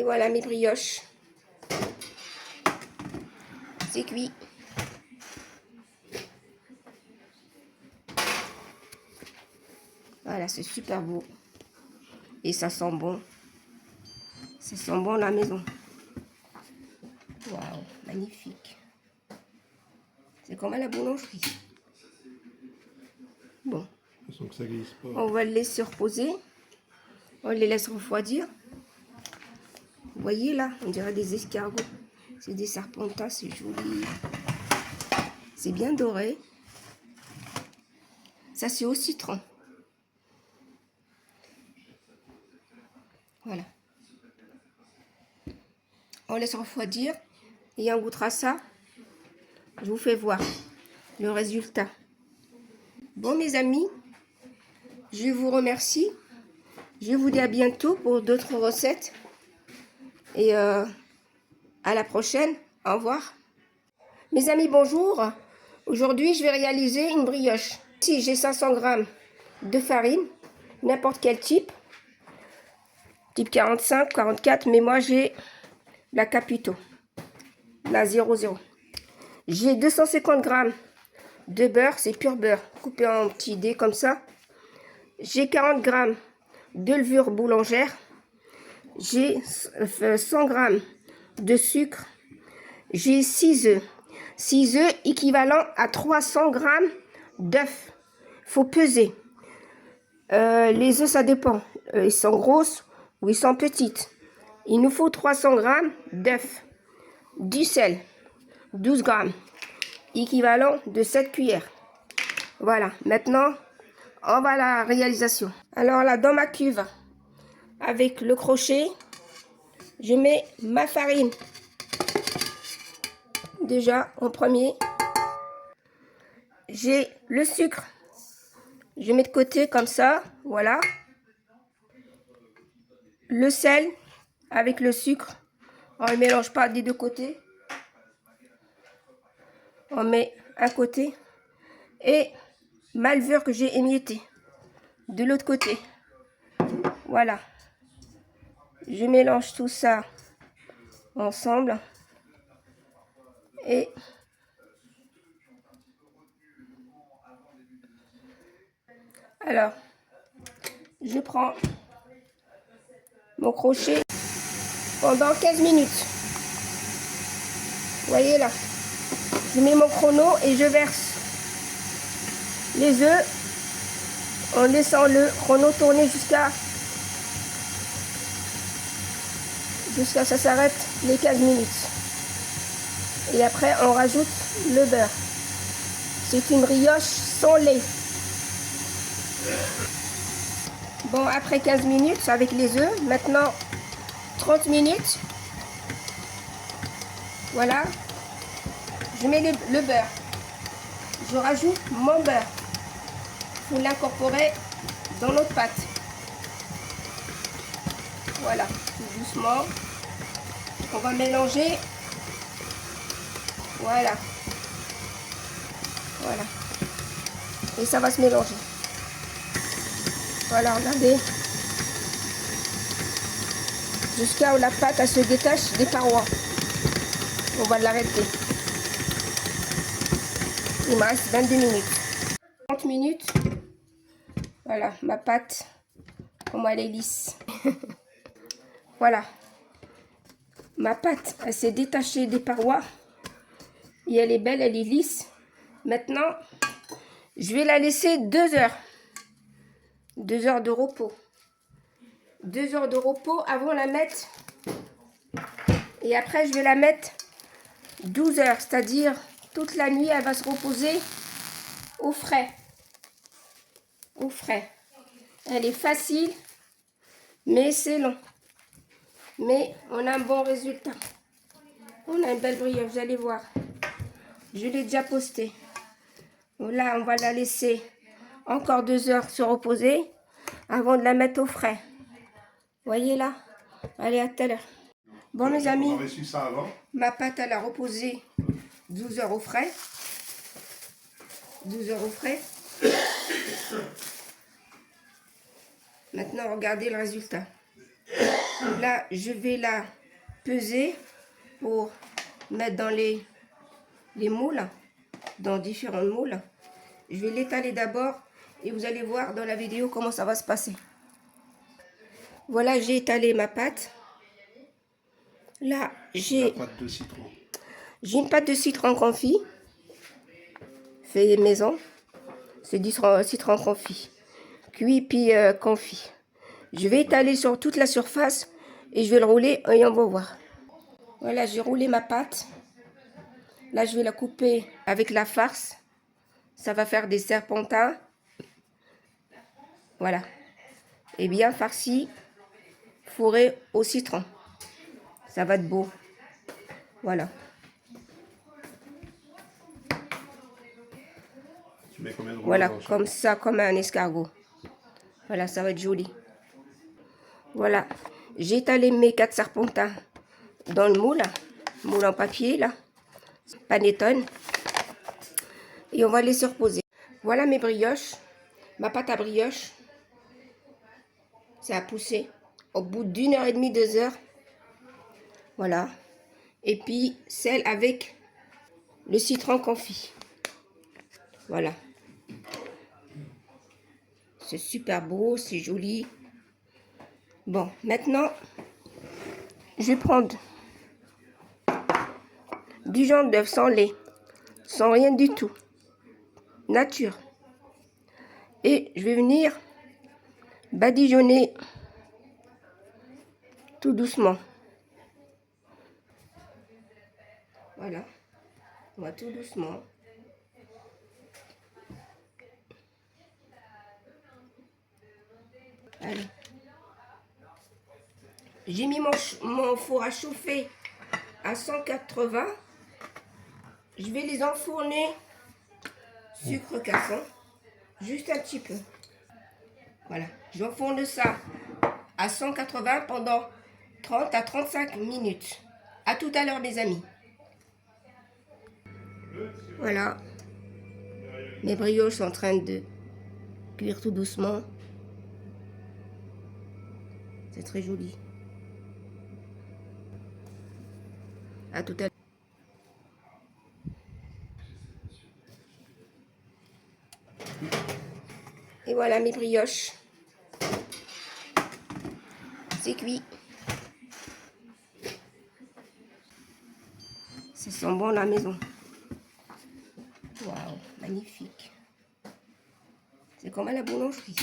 voilà mes brioches. C'est cuit. Voilà, c'est super beau. Et ça sent bon. Ça sent bon la maison. Waouh, magnifique. C'est comme à la boulangerie. Bon. Que ça glisse pas. On va le laisser reposer. On les laisse refroidir. Vous voyez là, on dirait des escargots. C'est des serpentas, c'est joli. C'est bien doré. Ça, c'est au citron. Voilà. On laisse refroidir. Et on goûtera ça. Je vous fais voir le résultat. Bon, mes amis, je vous remercie. Je vous dis à bientôt pour d'autres recettes. Et à la prochaine. Au revoir. Mes amis, bonjour. Aujourd'hui, je vais réaliser une brioche. Ici, j'ai 500 g de farine, n'importe quel type. Type 45, 44, mais moi, j'ai la Capito, la 00. J'ai 250 g de beurre, c'est pur beurre, coupé en petits dés comme ça. J'ai 40 g de levure boulangère. J'ai 100 g de sucre. J'ai 6 œufs. 6 œufs équivalent à 300 g d'œufs. Il faut peser. Les œufs, ça dépend. Ils sont grosses ou ils sont petites. Il nous faut 300 g d'œufs. Du sel, 12 g. Équivalent de 7 cuillères. Voilà. Maintenant, on va à la réalisation. Alors là, dans ma cuve, avec le crochet, je mets ma farine. Déjà, en premier, j'ai le sucre. Je mets de côté comme ça, voilà. Le sel avec le sucre. On ne mélange pas des deux côtés. On met un côté. Et ma levure que j'ai émiettée de l'autre côté. Voilà. Je mélange tout ça ensemble. Et alors, je prends mon crochet pendant 15 minutes. Vous voyez là, je mets mon chrono et je verse les œufs en laissant le chrono tourner jusqu'à ça s'arrête les 15 minutes. Et après, on rajoute le beurre. C'est une brioche sans lait. Bon, après 15 minutes avec les œufs, maintenant 30 minutes. Voilà. Je mets le beurre. Je rajoute mon beurre. Il faut l'incorporer dans notre pâte. Voilà, tout doucement. On va mélanger. Voilà. Voilà. Et ça va se mélanger. Voilà, regardez. Jusqu'à où la pâte elle se détache des parois. On va l'arrêter. Il me reste 22 minutes. 30 minutes. Voilà, ma pâte. Comment elle est lisse. Voilà. Ma pâte, elle s'est détachée des parois. Et elle est belle, elle est lisse. Maintenant, je vais la laisser 2 heures. 2 heures de repos. 2 heures de repos avant de la mettre. Et après, je vais la mettre 12 heures. C'est-à-dire, toute la nuit, elle va se reposer au frais. Au frais. Elle est facile, mais c'est long. Mais on a un bon résultat. On a une belle brioche, vous allez voir. Je l'ai déjà postée. Là, on va la laisser encore 2 heures se reposer avant de la mettre au frais. Voyez là? Allez, à tout à l'heure. Bon, mes amis, On avait su ça avant. ma pâte, elle a reposé 12 heures au frais. 12 heures au frais. Maintenant, regardez le résultat. Là, je vais la peser pour mettre dans les moules, dans différents moules. Je vais l'étaler d'abord et vous allez voir dans la vidéo comment ça va se passer. Voilà, j'ai étalé ma pâte. Là, j'ai La pâte de citron. une pâte de citron confit, fait maison. C'est du citron confit, cuit puis confit. Je vais étaler sur toute la surface et je vais le rouler et on va voir. Voilà, j'ai roulé ma pâte. Là, je vais la couper avec la farce. Ça va faire des serpentins. Voilà. Et bien farci, fourré au citron. Ça va être beau. Voilà. Tu mets combien de rouleaux Voilà, dans chaque? comme ça, comme un escargot. Voilà, ça va être joli. Voilà. J'ai étalé mes 4 serpentins dans le moule en papier, là. Panettone. Et on va les surposer. Voilà mes brioches. Ma pâte à brioche. Ça a poussé au bout d'1h30, 2 heures. Voilà. Et puis celle avec le citron confit. Voilà. C'est super beau, c'est joli. Bon, maintenant, je vais prendre du jaune d'œuf sans lait, sans rien du tout. Nature. Et je vais venir badigeonner tout doucement. Voilà. On va tout doucement. Allez. J'ai mis mon four à chauffer à 180. Je vais les enfourner sucre cassant, juste un petit peu. Voilà, j'enfourne ça à 180 pendant 30 à 35 minutes. À tout à l'heure, mes amis. Voilà, mes brioches sont en train de cuire tout doucement. C'est très joli. À tout à l'heure. Et voilà mes brioches. C'est cuit. Ça sent bon la maison. Waouh, magnifique. C'est comme à la boulangerie.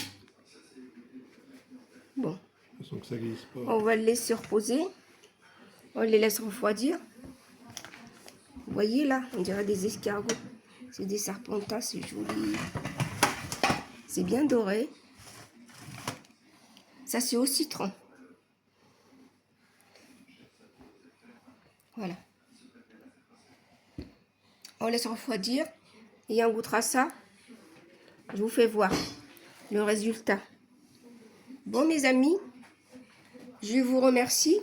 Bon, De façon que ça glisse pas. on va les laisser reposer. On les laisse refroidir. Vous voyez là, on dirait des escargots. C'est des serpentins, c'est joli. C'est bien doré. Ça, c'est au citron. Voilà. On laisse refroidir et on goûtera ça. Je vous fais voir le résultat. Bon, mes amis, je vous remercie.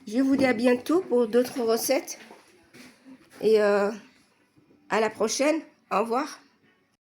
Je vous dis à bientôt pour d'autres recettes. Et à la prochaine. Au revoir.